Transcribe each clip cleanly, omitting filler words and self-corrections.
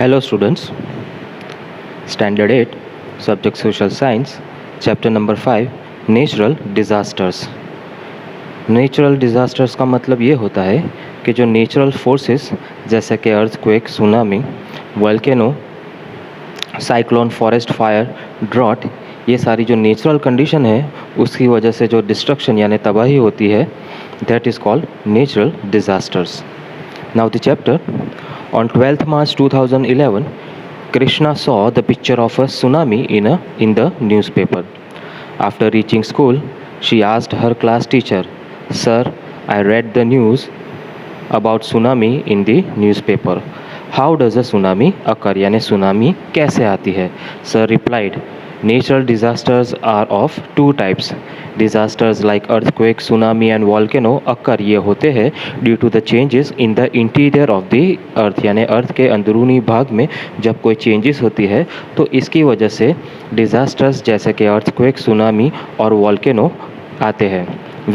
Hello students, Standard 8, Subject Social Science, Chapter number 5, Natural Disasters. Natural disasters का मतलब ये होता है कि जो नेचुरल फोर्सेस जैसे कि earthquake, tsunami, volcano, cyclone, forest fire, drought, ये सारी जो नेचुरल कंडीशन है उसकी वजह से जो डिस्ट्रक्शन यानी तबाही होती है, that is called natural disasters. Now the chapter. On 12th March 2011, Krishna saw the picture of a tsunami in the newspaper. After reaching school, she asked her class teacher, "Sir, I read the news about tsunami in the newspaper. How does a tsunami occur?" यानी tsunami कैसे आती है? Sir replied, "Natural disasters are of two types. Disasters like earthquake, tsunami and volcano occur, ये होते हैं due to the changes in the interior of the earth, यानी अर्थ के अंदरूनी भाग में जब कोई चेंजेस होती है तो इसकी वजह से डिज़ास्टर्स जैसे कि अर्थक्वेक, सुनामी और वॉल्केनो आते हैं.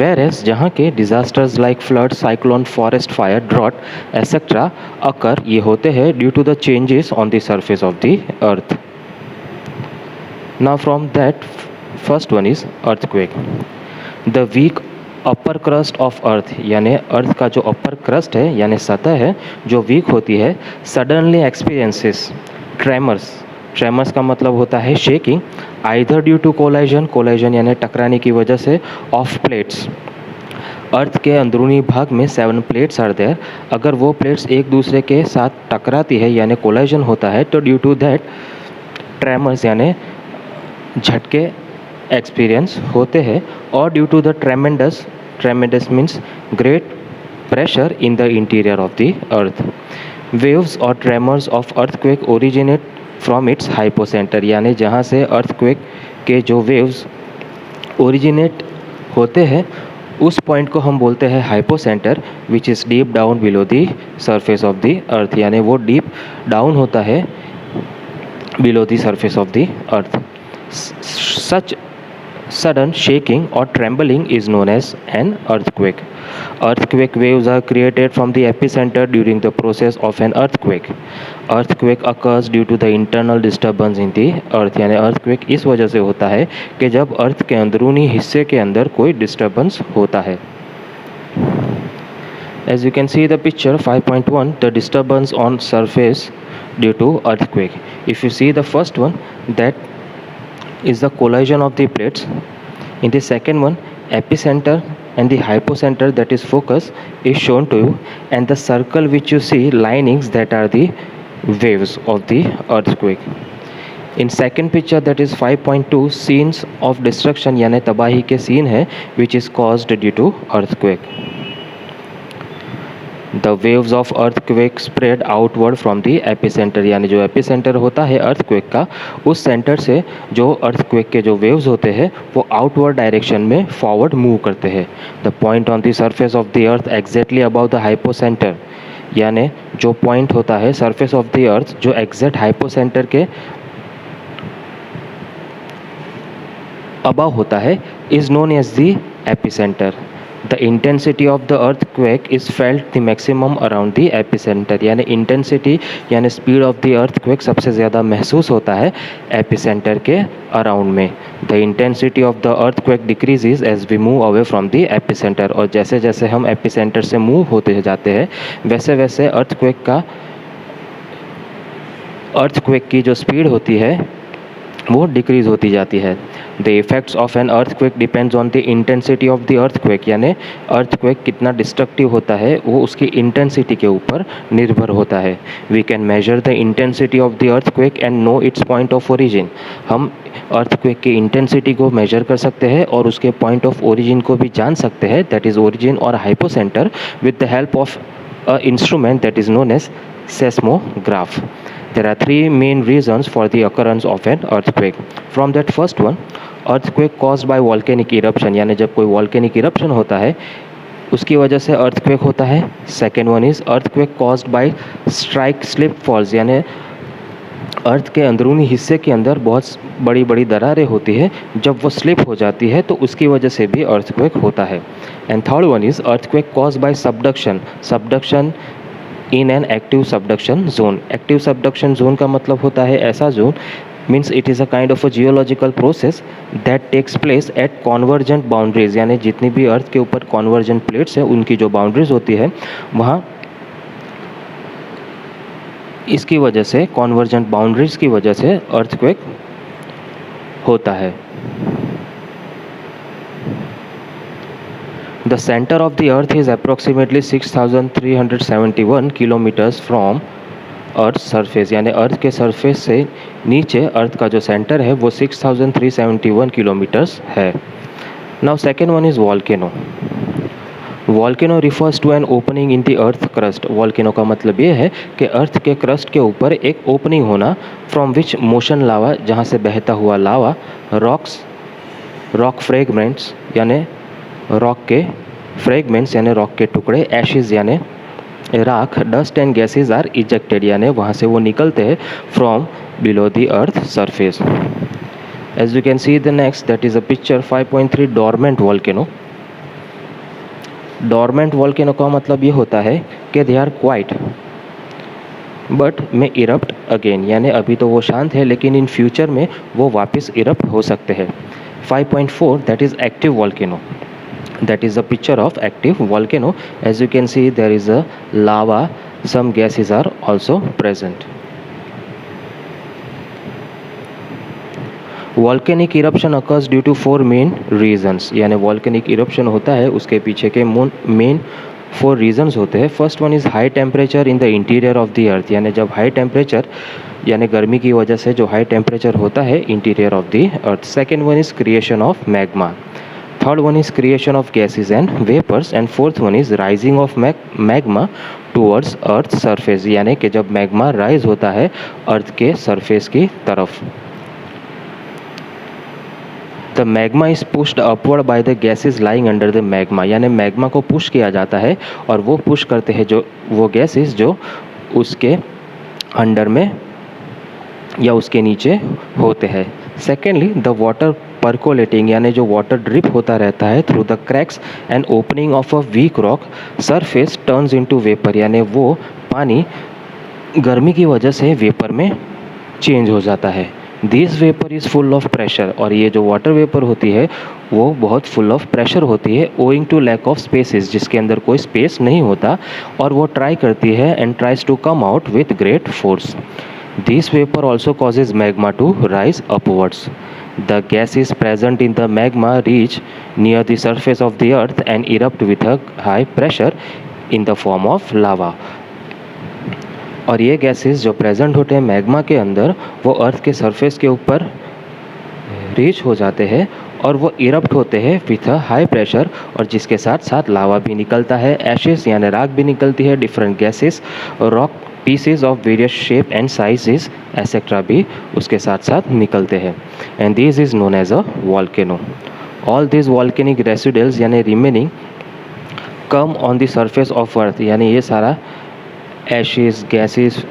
Whereas जहाँ के disasters like flood, cyclone, forest fire, drought etcetera occur, ये होते हैं due to the changes on the surface of the earth. Now from that, first one is earthquake. The weak upper crust of earth, यानी अर्थ का जो अपर crust है यानी सतह है जो वीक होती है, सडनली एक्सपीरियंसेस ट्रेमर्स. ट्रेमर्स का मतलब होता है shaking, either due to collision यानी टकराने की वजह से, ऑफ प्लेट्स. अर्थ के अंदरूनी भाग में 7 प्लेट्स आर देयर. अगर वो प्लेट्स एक दूसरे के साथ टकराती है यानी कोलाइजन होता है तो ड्यू टू दैट ट्रेमर्स यानी झटके एक्सपीरियंस होते हैं. और due to the tremendous means great pressure in the interior of the earth. Waves और tremors of earthquake originate from its hypocenter, यानी जहाँ से अर्थक्वेक के जो वेव्स ओरिजिनेट होते हैं उस पॉइंट को हम बोलते हैं hypocentre, which is deep down below the surface of the अर्थ, यानी वो डीप डाउन होता है below the surface of the earth. Such sudden shaking or trembling is known as an earthquake. Earthquake waves are created from the epicenter during the process of an earthquake. Earthquake occurs due to the internal disturbance in the earth, यानी earthquake इस वजह से होता है कि जब अर्थ के अंदरूनी हिस्से के अंदर कोई डिस्टर्बेंस होता है. As you can see the picture 5.1, the disturbance on surface due to earthquake. If you see the first one, that is the collision of the plates. In the second one, epicenter and the hypocenter, that is focus, is shown to you, and the circle which you see linings, that are the waves of the earthquake. In second picture, that is 5.2, scenes of destruction यानी तबाही के scene है which is caused due to earthquake. The waves of earthquake spread outward from the epicenter, यानी जो epicentre होता है earthquake का, उस सेंटर से जो अर्थक्वेक के जो वेव्स होते हैं वो आउटवर्ड डायरेक्शन में फॉरवर्ड मूव करते हैं. The point on the surface of the earth exactly about the hypocentre, यानी जो पॉइंट होता है सरफेस ऑफ द अर्थ जो एग्जैक्ट हाइपोसेंटर के अबाव होता है, is known as the epicenter. The intensity of the earthquake is felt the maximum around the epicenter, यानी intensity यानी स्पीड ऑफ द अर्थक्वेक सबसे ज़्यादा महसूस होता है एपिसेंटर के अराउंड में. The intensity of the earthquake decreases as we move away from the epicenter, और जैसे जैसे हम एपिसेंटर से मूव होते जाते हैं वैसे वैसे अर्थक्वेक की जो स्पीड होती है वो डिक्रीज़ होती जाती है. The effects of an earthquake depends on the intensity of the earthquake, यानी अर्थक्वेक कितना डिस्ट्रक्टिव होता है वो उसकी इंटेंसिटी के ऊपर निर्भर होता है. We can measure the intensity of the earthquake and know its point of origin. हम अर्थक्वेक की इंटेंसिटी को मेजर कर सकते हैं और उसके पॉइंट ऑफ ओरिजिन को भी जान सकते हैं, दैट इज़ ओरिजिन और hypocenter, with the help of a instrument that is known as seismograph. There are 3 main reasons for the occurrence of an earthquake. From that first one, earthquake caused by volcanic eruption, यानी जब कोई volcanic eruption होता है उसकी वजह से earthquake होता है. Second one is earthquake caused by strike slip falls, यानी अर्थ के अंदरूनी हिस्से के अंदर बहुत बड़ी बड़ी दरारें होती है, जब वो स्लिप हो जाती है तो उसकी वजह से भी अर्थक्वेक होता है. And third one is earthquake caused by subduction. Subduction in an active subduction zone. Active subduction zone का मतलब होता है ऐसा जोन, means it is a kind of a geological process that takes place at convergent boundaries, यानी जितनी भी अर्थ के ऊपर कॉन्वर्जेंट प्लेट्स है उनकी जो बाउंड्रीज होती है वहाँ इसकी वजह से, कॉन्वर्जेंट बाउंड्रीज की वजह से अर्थक्वेक होता है। The centre of the earth is approximately 6371 kilometres from earth surface, यानी अर्थ के सरफेस से नीचे अर्थ का जो सेंटर है वो 6371 किलोमीटर्स है। Now second one is volcano. Volcano refers to an opening in the earth crust. Volcano का मतलब ये है कि अर्थ के क्रस्ट के ऊपर एक ओपनिंग होना, फ्रॉम विच मोशन लावा, जहाँ से बहता हुआ लावा, रॉक्स, रॉक फ्रेगमेंट्स यानी रॉक के फ्रेगमेंट्स यानी रॉक के टुकड़े, एशेज यानी राख, dust and gases are ejected, यानी वहाँ से वो निकलते हैं from below the earth surface. As you can see the next, that is a picture 5.3 dormant volcano. Dormant volcano का मतलब ये होता है कि they are quiet but may erupt again, यानी अभी तो वो शांत है लेकिन इन फ्यूचर में वो वापस इरप्ट हो सकते हैं। 5.4 that is active volcano. That is a picture of active volcano. As you can see, there is a lava, some gases are also present. Volcanic eruption occurs due to 4 main reasons, यानी volcanic eruption होता है उसके पीछे के main 4 reasons होते हैं। First one is high temperature in the interior of the अर्थ, यानी जब हाई टेम्परेचर यानी गर्मी की वजह से जो हाई टेम्परेचर होता है interior of the earth. Second one is creation of magma. Third one is creation of gases and vapors, and fourth one is rising of magma towards earth surface, यानी कि जब मैग्मा राइज होता है अर्थ के surface की तरफ। The magma is pushed upward by the gases lying under the magma, यानी magma को पुश किया जाता है और वो पुश करते हैं जो वो गैसेस जो उसके अंडर में या उसके नीचे होते हैं। सेकेंडली द वाटर परकोलेटिंग, यानी जो वाटर ड्रिप होता रहता है through the cracks and opening of a weak rock surface turns into vapour, यानी वो पानी गर्मी की वजह से वेपर में चेंज हो जाता है। This vapour is full of pressure, और ये जो वाटर वेपर होती है वो बहुत फुल ऑफ प्रेशर होती है, owing to lack of spaces, जिसके अंदर कोई स्पेस नहीं होता, और वो ट्राई करती है and tries to come out with great force. This vapor also causes magma to rise upwards. The gases present in the magma reach near the surface of the earth and erupt with a high pressure in the form of lava. और ये gases जो present होते हैं magma के अंदर वो अर्थ के surface के ऊपर रीच हो जाते हैं और वो इरप्ट होते हैं विथ अ हाई प्रेशर, और जिसके साथ साथ लावा भी निकलता है, एशेस यानी राख भी निकलती है, different gases, rock pieces of various shape and sizes etcetera भी उसके साथ साथ निकलते हैं। And this is known as a volcano. All this volcanic residuals यानी remaining come on the surface of earth, यानी ये सारा ashes, gases,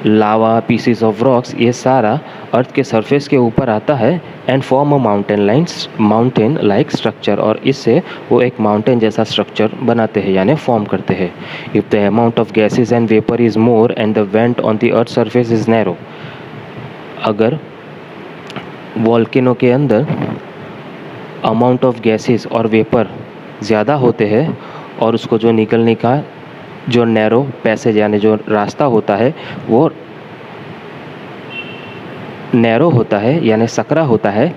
lava, pieces of rocks, ये सारा अर्थ के सरफेस के ऊपर आता है and form a mountain like structure, और इससे वो एक माउंटेन जैसा स्ट्रक्चर बनाते हैं यानी फॉर्म करते हैं। If the amount of gases and vapour is more and the went on the earth surface is narrow, अगर वॉल्केनो के अंदर अमाउंट ऑफ गैसेस और वेपर ज़्यादा होते हैं और उसको जो निकलने का जो नैरो पैसेज यानी जो रास्ता होता है वो नैरो होता है यानी सकरा होता है,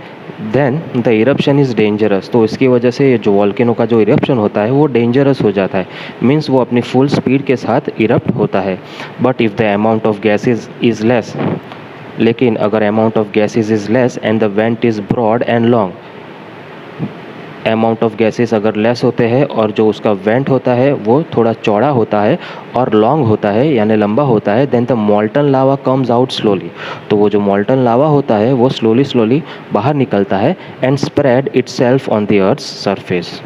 then the eruption is dangerous, तो इसकी वजह से ये जो वॉल्केनो का जो इरप्शन होता है वो डेंजरस हो जाता है, मीन्स वो अपनी फुल स्पीड के साथ इरप्ट होता है। But if the amount of gases is less, लेकिन अगर amount of gases is less and the vent is broad and long, amount of gases अगर लेस होते हैं और जो उसका वेंट होता है वो थोड़ा चौड़ा होता है और लॉन्ग होता है यानी लंबा होता है, then the molten lava comes out slowly, तो वो जो मॉल्टन लावा होता है वो स्लोली बाहर निकलता है and spread itself on the earth's surface.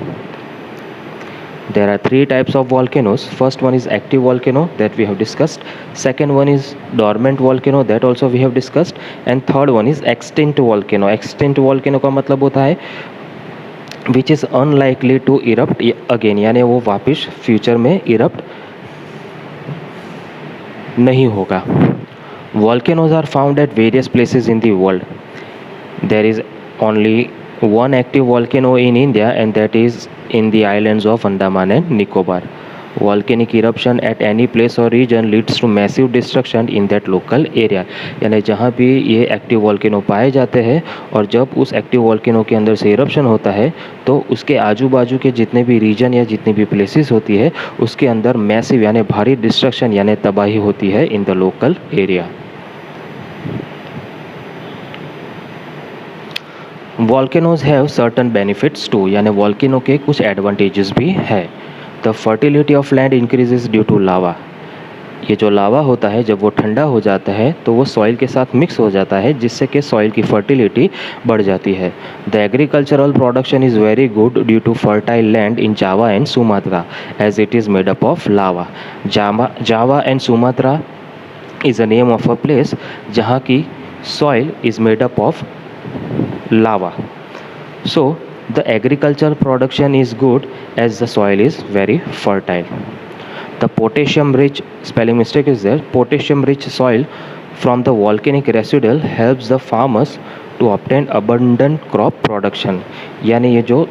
There are 3 types of volcanoes. First one is active volcano that we have discussed. Second one is dormant volcano that also we have discussed. And third one is extinct volcano. Extinct volcano का मतलब होता है which is unlikely to erupt again, यानी वो वापस future में erupt नहीं होगा। Volcanoes are found at various places in the world. There is only one active volcano in India, and that is in the islands of Andaman and Nicobar. Volcanic eruption at any place or region leads to massive destruction in that local area. यानी जहाँ भी ये active volcano पाए जाते हैं और जब उस एक्टिव वॉल्केनो के अंदर से इरप्शन होता है तो उसके आजू बाजू के जितने भी रीजन या जितनी भी प्लेसेस होती है उसके अंदर मैसिव यानी भारी डिस्ट्रक्शन यानी तबाही होती है in the local area. Volcanoes have certain benefits too, यानी वॉल्केनो के कुछ एडवांटेजेस भी है। The fertility of land increases due to lava. ये जो लावा होता है जब वो ठंडा हो जाता है तो वो सॉइल के साथ मिक्स हो जाता है जिससे कि सॉइल की फर्टिलिटी बढ़ जाती है। The agricultural production is very good due to fertile land in Java and Sumatra as it is made up of lava. Java and Sumatra is a name of a place जहाँ की soil is made up of lava. So the agricultural production is good as the soil is very fertile. The potassium rich, spelling mistake is there, potassium rich soil from the volcanic residual helps the farmers to obtain abundant crop production. यानी ये जो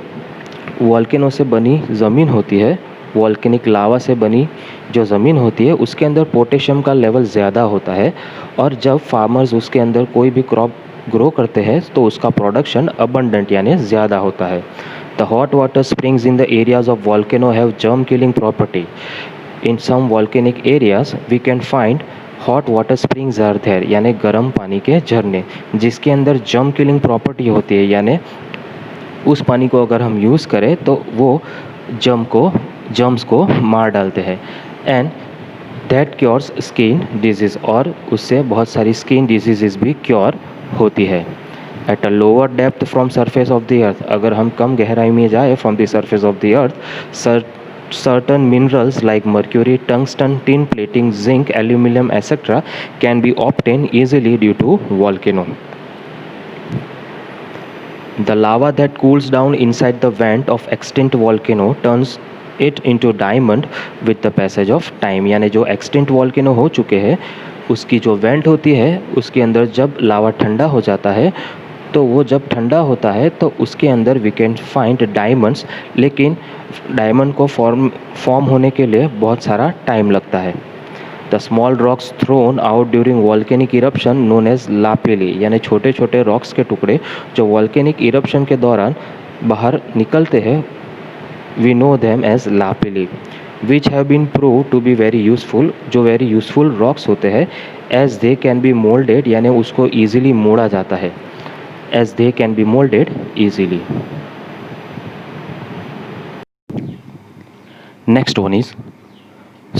volcano से बनी ज़मीन होती है, volcanic लावा से बनी जो ज़मीन होती है उसके अंदर पोटेशियम का लेवल ज़्यादा होता है और जब फार्मर्स उसके अंदर कोई भी क्रॉप ग्रो करते हैं तो उसका प्रोडक्शन अबंडेंट यानी ज़्यादा होता है। The hot water springs in the areas of volcano have germ killing property. In some volcanic areas we can find hot water springs are there, यानी गर्म पानी के झरने जिसके अंदर जर्म किलिंग प्रॉपर्टी होती है, यानी उस पानी को अगर हम यूज़ करें तो वो जर्म्स को मार डालते हैं। And that cures skin disease, और उससे बहुत सारी स्किन डिजीज़ भी क्योर होती है। At a lower depth from surface of the अर्थ, अगर हम कम गहराई में जाए from the surface of the earth, certain minerals like mercury, tungsten, tin plating, zinc, aluminum, etc. can be obtained easily due to volcano. The lava that cools down inside the vent of extinct volcano turns it into diamond with the passage of time। यानी जो extinct volcano हो चुके हैं उसकी जो went होती है उसके अंदर जब लावा ठंडा हो जाता है तो वो जब ठंडा होता है तो उसके अंदर वी कैन फाइंड डायमंड्स, लेकिन डायमंड को फॉर्म होने के लिए बहुत सारा टाइम लगता है। The small rocks thrown out during volcanic eruption known as lapilli, यानी छोटे छोटे रॉक्स के टुकड़े जो वॉल्केनिक इरप्शन के दौरान बाहर निकलते हैं we know them as lapilli, which have been prove to be very useful. जो वेरी यूज़फुल रॉक्स होते हैं as they can be moulded, यानी उसको ईजिली मोड़ा जाता है, as they can be moulded easily. Next one is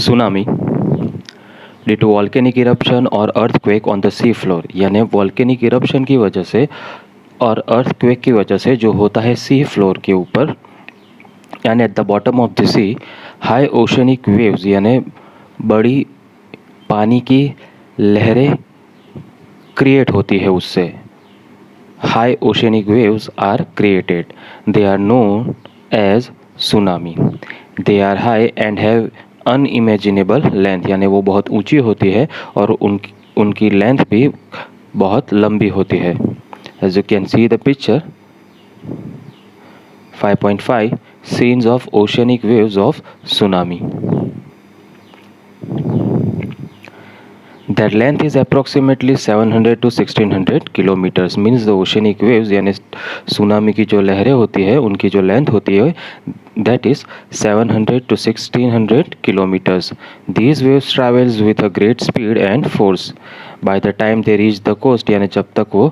tsunami due to volcanic eruption और earthquake on the sea floor, यानी वॉल्केनिक इरप्शन की वजह से और अर्थक्वेक की वजह से जो होता है सी फ्लोर के ऊपर यानी at the bottom of the sea, high oceanic waves यानी बड़ी पानी की लहरें क्रिएट होती है उससे। High oceanic waves are created, they are known as tsunami. They are high and have unimaginable length, यानी वो बहुत ऊंची होती है और उनकी लेंथ भी बहुत लंबी होती है। As you can see the picture 5.5 scenes of oceanic waves of tsunami. Their length is approximately 700 to 1600 kilometers. Means the oceanic waves यानी सुनामी की जो लहरें होती है उनकी जो लेंथ होती है that is 700 to 1600 kilometers. These waves travels with a great speed and force. By the time they reach the coast, यानी जब तक वो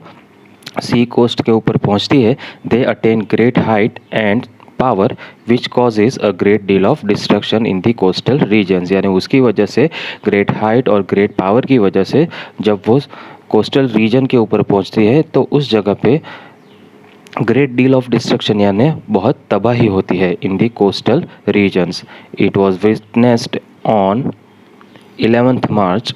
सी कोस्ट के ऊपर पहुंचती है, they attain great height and power which causes a great deal of destruction in the coastal regions, यानी उसकी वजह से ग्रेट हाइट और ग्रेट पावर की वजह से जब वो कोस्टल रीजन के ऊपर पहुंचती है तो उस जगह पे ग्रेट डील ऑफ डिस्ट्रक्शन यानी बहुत तबाही होती है in the coastal regions. It was witnessed on 11th March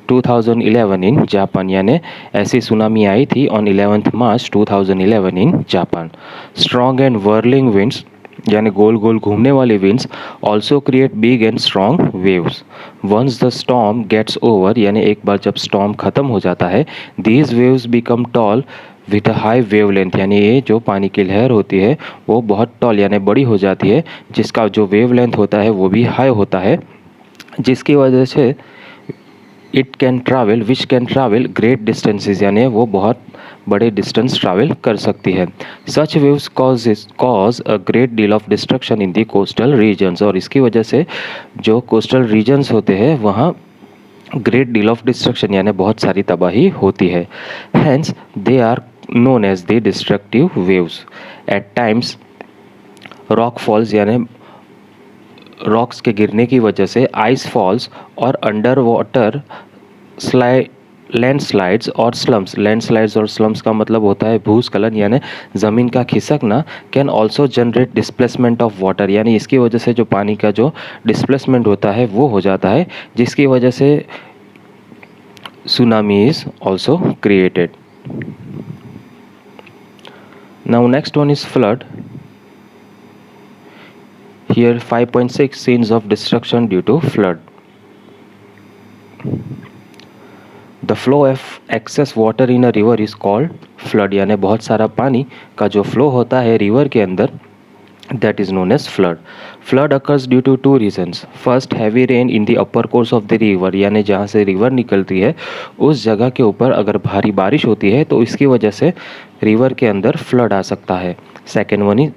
2011 in Japan, यानी ऐसी सुनामी आई थी on 11th March 2011 in Japan. Strong and whirling winds यानी गोल गोल घूमने वाले winds also create big and strong waves. Once the storm gets over, यानी एक बार जब स्टॉर्म खत्म हो जाता है, these waves become tall with a high wavelength, यानी ये जो पानी की लहर होती है वो बहुत टॉल यानी बड़ी हो जाती है, जिसका जो वेव लेंथ होता है वो भी हाई होता है, जिसकी वजह से it can travel which can travel great distances, यानी वो बहुत बड़े डिस्टेंस ट्रैवल कर सकती है। Such waves cause a great deal of destruction in the coastal regions, और इसकी वजह से जो कोस्टल रीजन्स होते हैं वहाँ ग्रेट डील ऑफ डिस्ट्रक्शन यानी बहुत सारी तबाही होती है। Hence they are known as the destructive waves. At times rock falls, यानी रॉक्स के गिरने की वजह से आइस फॉल्स और अंडर वाटर लैंडस्लाइड्स और स्लम्स। लैंडस्लाइड्स और स्लम्स का मतलब होता है भूस्खलन यानी ज़मीन का खिसकना। Can also generate displacement of water, यानी इसकी वजह से जो पानी का जो डिस्प्लेसमेंट होता है वो हो जाता है, जिसकी वजह से tsunami is also created. Now next one is flood. Here 5.6 scenes of destruction due to flood. The flow of excess water in a river is called flood, यानी बहुत सारा पानी का जो फ्लो होता है रिवर के अंदर, that is known as flood. Flood occurs due to two reasons. First, heavy rain in the upper course of the river, यानी जहाँ से रिवर निकलती है उस जगह के ऊपर अगर भारी बारिश होती है तो इसकी वजह से रिवर के अंदर फ्लड आ सकता है। Second one is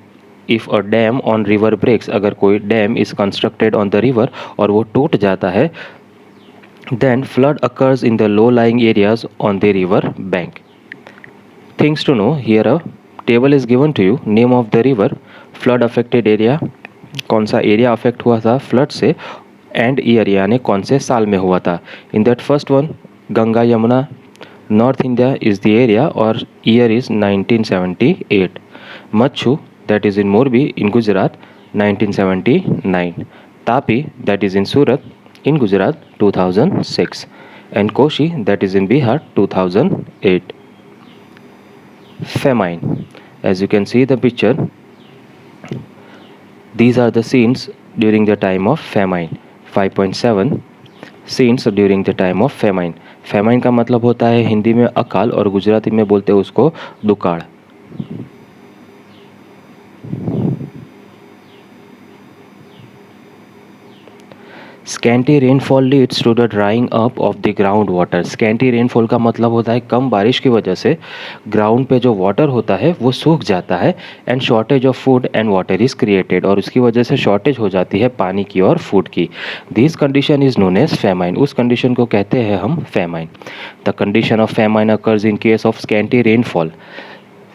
if a dam on river breaks, अगर कोई dam is constructed on the river और वो टूट जाता है, then flood occurs in the low lying areas on the river bank. Things to know, here a table is given to you. Name of the river, flood affected area, कौन सा area affect हुआ था flood से, and year यानी कौन से साल में हुआ था। In that first one, Ganga Yamuna, north India is the area और year is 1978। Machhu, that is in Morbi in Gujarat 1979, Tapi that is in Surat in Gujarat 2006, and Koshi that is in Bihar 2008. Famine, as you can see the picture, these are the scenes during the time of famine. 5.7 scenes during the time of famine. famine का मतलब होता है हिंदी में अकाल और गुजराती में बोलते हैं उसको दुकाल। Scanty rainfall leads to the drying up of the ground water. Scanty rainfall का मतलब होता है कम बारिश की वजह से ग्राउंड पे जो वाटर होता है वो सूख जाता है, and shortage of food and water is created, और उसकी वजह से शॉर्टेज हो जाती है पानी की और फूड की। This condition is known as famine, उस कंडीशन को कहते हैं हम famine. The condition of famine occurs in case of scanty rainfall.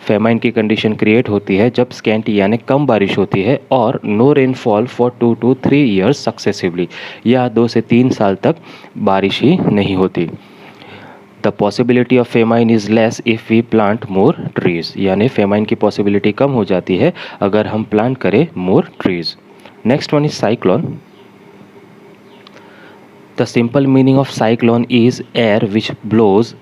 Famine की कंडीशन क्रिएट होती है जब स्कैंटी यानी कम बारिश होती है और no rainfall for 2 to 3 years successively, या 2 से 3 साल तक बारिश ही नहीं होती। The possibility of famine is less if we plant more trees, यानी फेमाइन की पॉसिबिलिटी कम हो जाती है अगर हम प्लांट करें more trees. Next one is cyclone. The simple meaning of cyclone is air which blows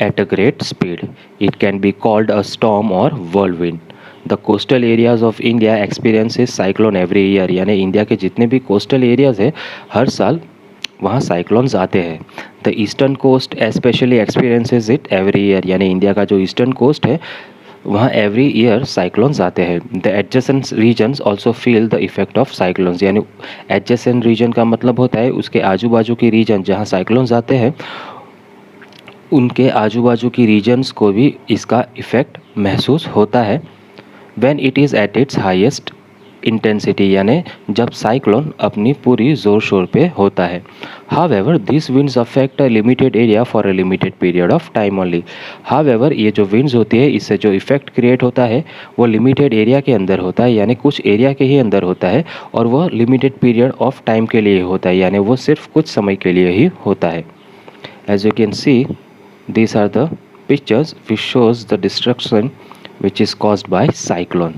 at a great speed. It can be called a storm or whirlwind. The coastal areas of India experiences cyclone every year, यानी India के जितने भी coastal areas है हर साल वहाँ cyclones आते हैं। The eastern coast especially experiences it every year, यानी इंडिया का जो ईस्टर्न कोस्ट है वहाँ एवरी ईयर साइक्लोन्स आते हैं। The adjacent regions also feel the effect of cyclones, यानी एडजेसेंट रीजन का मतलब होता है उसके आजू बाजू की रीजन जहाँ साइक्लोन्स आते हैं उनके आजू बाजू की रीजन्स को भी इसका इफ़ेक्ट महसूस होता है। When it is at its highest intensity, यानी जब साइक्लोन अपनी पूरी ज़ोर शोर पे होता है। However this winds affect a limited area for a limited period of time only. However ये जो विंड्स होती है इससे जो इफ़ेक्ट क्रिएट होता है वो लिमिटेड एरिया के अंदर होता है, यानी कुछ एरिया के ही अंदर होता है, और वह लिमिटेड पीरियड ऑफ टाइम के लिए होता है, यानी वो सिर्फ कुछ समय के लिए ही होता है। As you can see, these are the pictures which shows the destruction which is caused by cyclone.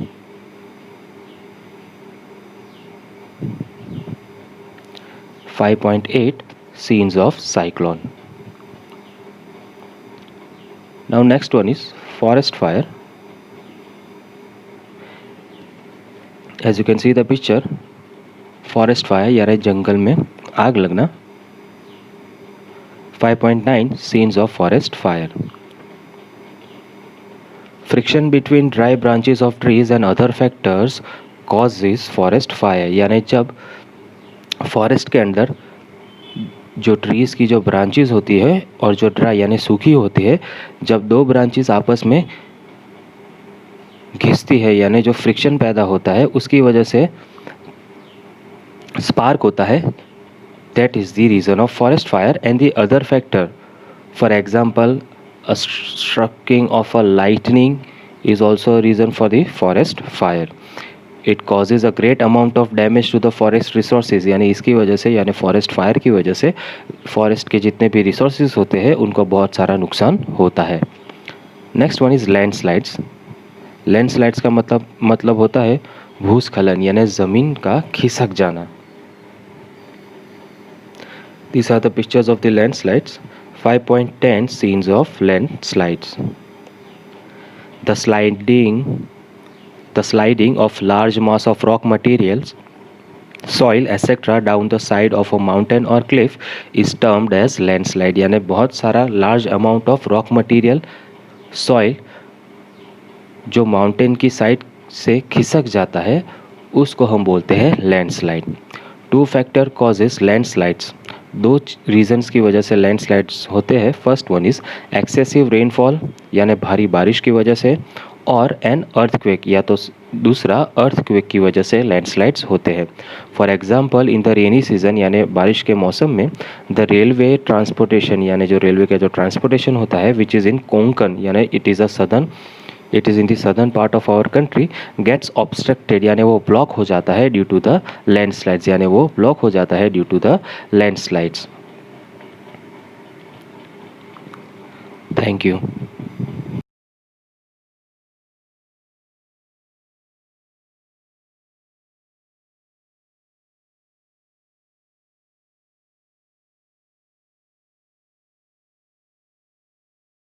Five point eight scenes of cyclone. Now next one is forest fire. As you can see the picture, forest fire यानी जंगल में आग लगना। 5.9 scenes of forest fire. Friction between dry branches of trees and other factors causes forest fire, यानी जब forest के अंदर जो ट्रीज़ की जो ब्रांचेस होती है और जो ड्राई यानी सूखी होती है, जब दो ब्रांचेस आपस में घिसती है यानी जो फ्रिक्शन पैदा होता है उसकी वजह से स्पार्क होता है। That is the reason of forest fire. And the other factor, for example a striking of a lightning is also a reason for the forest fire. It causes a great amount of damage to the forest resources, यानी इसकी वजह से यानी forest fire की वजह से forest के जितने भी रिसोर्सेज होते हैं उनको बहुत सारा नुकसान होता है। Next one is landslides. Landslides का मतलब होता है भूस्खलन यानी ज़मीन का खिसक जाना। These are the pictures of the landslides. 5.10 scenes of landslides. The sliding of large mass of rock materials, soil etc. down the side of a mountain or cliff is termed as landslide, यानी बहुत सारा large amount of rock material, soil जो mountain की side से खिसक जाता है उसको हम बोलते हैं landslide. 2 factor causes landslides, 2 reasons की वजह से लैंडस्लाइड्स होते हैं। First one is excessive rainfall यानी भारी बारिश की वजह से, और एन अर्थक्वेक या तो दूसरा अर्थक्वेक की वजह से लैंडस्लाइड्स होते हैं। For example in the rainy season यानी बारिश के मौसम में द रेलवे ट्रांसपोर्टेशन यानी जो रेलवे का जो ट्रांसपोर्टेशन होता है विच इज़ इन कोंकण यानी it is in the southern part of our country gets obstructed यानी वो ब्लॉक हो जाता है ड्यू टू द लैंडस्लाइड्स, यानी वो ब्लॉक हो जाता है due to the landslides. Thank you.